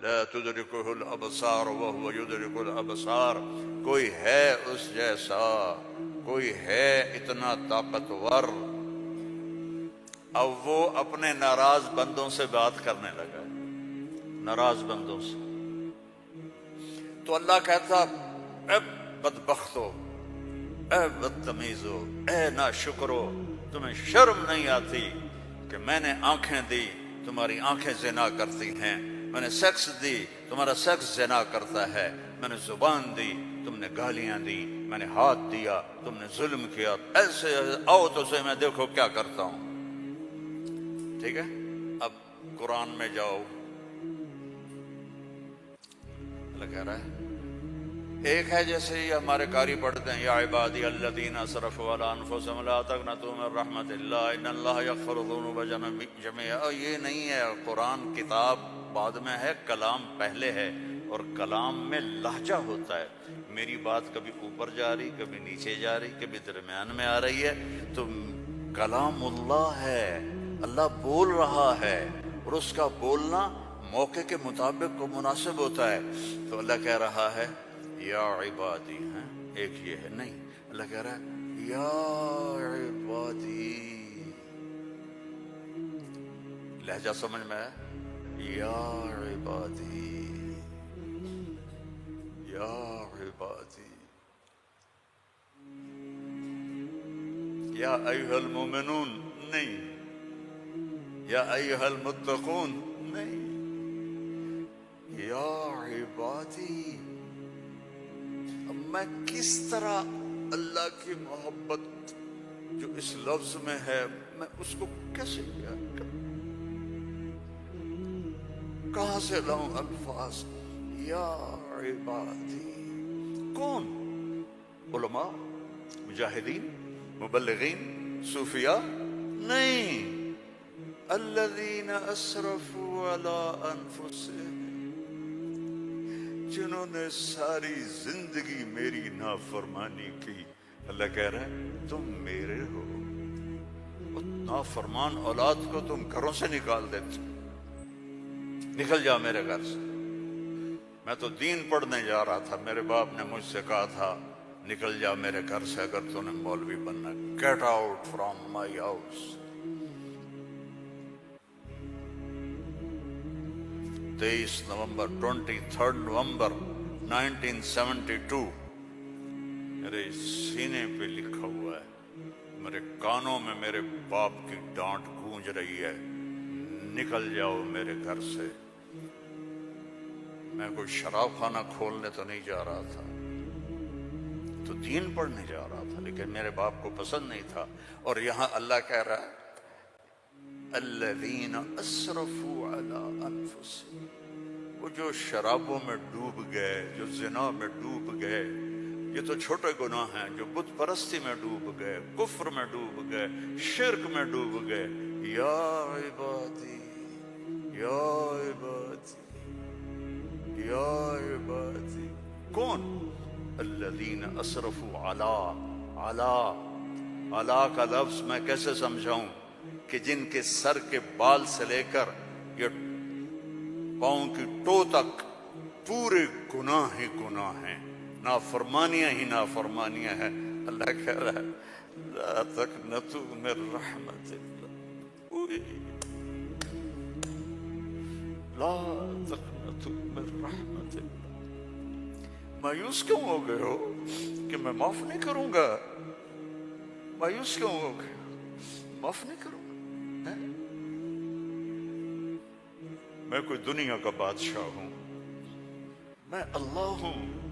لا تدرکہ الابصار وہو یدرک الابصار، کوئی ہے اس جیسا، کوئی ہے اتنا طاقتور؟ اب وہ اپنے ناراض بندوں سے بات کرنے لگا، ناراض بندوں سے۔ تو اللہ کہتا اے بدبختو، اے بدتمیزو، اے ناشکرو، تمہیں شرم نہیں آتی کہ میں نے آنکھیں دی، تمہاری آنکھیں زنا کرتی ہیں، میں نے سیکس دی، تمہارا سیکس زنا کرتا ہے، میں نے زبان دی، تم نے گالیاں دی، میں نے ہاتھ دیا، تم نے ظلم کیا، ایسے آؤ تو سے میں دیکھو کیا کرتا ہوں۔ ٹھیک ہے، اب قرآن میں جاؤ، اللہ کہہ رہا ہے ایک ہے جیسے یہ ہمارے قاری پڑھتے ہیں، یا عبادی الذین اسرفوا علی انفسہم لا تقنطوا من رحمت اللہ ان اللہ یغفر الذنوب جميعا۔ یہ نہیں ہے، قرآن کتاب بعد میں ہے، کلام پہلے ہے، اور کلام میں لہجہ ہوتا ہے، میری بات کبھی اوپر جا رہی، کبھی نیچے جا رہی، کبھی درمیان میں آ رہی ہے، تو کلام اللہ ہے، اللہ بول رہا ہے، اور اس کا بولنا موقع کے مطابق کو مناسب ہوتا ہے۔ تو اللہ کہہ رہا ہے یا عبادی، ہیں ایک یہ ہے نہیں، اللہ کہہ رہا ہے یا عبادی، لہجہ سمجھ میں ہے، یا عبادی، یا عبادی، یا ایھا المومنون نہیں، یا ایھا المتقون نہیں، یا عبادی۔ اب میں کس طرح اللہ کی محبت جو اس لفظ میں ہے میں اس کو کیسے بیان کروں، کہاں سے لاؤں الفاظ؟ یا عبادی، کون؟ علماء، مجاہدین، مبلغین، صوفیاء؟ نہیں، الذین اسرفوا علی انفسہم، جنہوں نے ساری زندگی میری نافرمانی کی۔ اللہ کہہ رہا ہے تم میرے ہو، اس نافرمان اولاد کو تم گھروں سے نکال دیتے، نکل جا میرے گھر سے۔ میں تو دین پڑھنے جا رہا تھا، میرے باپ نے مجھ سے کہا تھا نکل جا میرے گھر سے اگر تو نے مولوی بننا، get out from my house. 23 نومبر 23 نومبر 1972 میرے سینے پہ لکھا ہوا ہے، میرے کانوں میں میرے باپ کی ڈانٹ گونج رہی ہے، نکل جاؤ میرے گھر سے۔ میں کوئی شراب خانہ کھولنے تو نہیں جا رہا تھا، تو دین پڑھنے جا رہا تھا، لیکن میرے باپ کو پسند نہیں تھا۔ اور یہاں اللہ کہہ رہا ہے الذین اسرفوا علی انفسہم، وہ جو شرابوں میں ڈوب گئے، جو زنا میں ڈوب گئے، یہ تو چھوٹے گناہ ہیں، جو بت پرستی میں ڈوب گئے، کفر میں ڈوب گئے، شرک میں ڈوب گئے، یا عبادی، یا عبادی، یا عبادی، کون؟ الذین اسرفوا علی کا لفظ میں کیسے سمجھاؤں کہ جن کے سر کے بال سے لے کر یہ پاؤں کی ٹو تک پورے گناہ ہی گناہ ہیں، نافرمانیاں ہی نافرمانیاں ہیں۔ اللہ کہہ رہا ہے لا تقنطوا من رحمت اللہ، لا تقنطوا من رحمت اللہ۔ مایوس کیوں ہو گئے ہو کہ میں معاف نہیں کروں گا؟ مایوس کیوں ہو گئے؟ معاف نہیں کروں گا؟ میں کوئی دنیا کا بادشاہ ہوں؟ میں اللہ ہوں،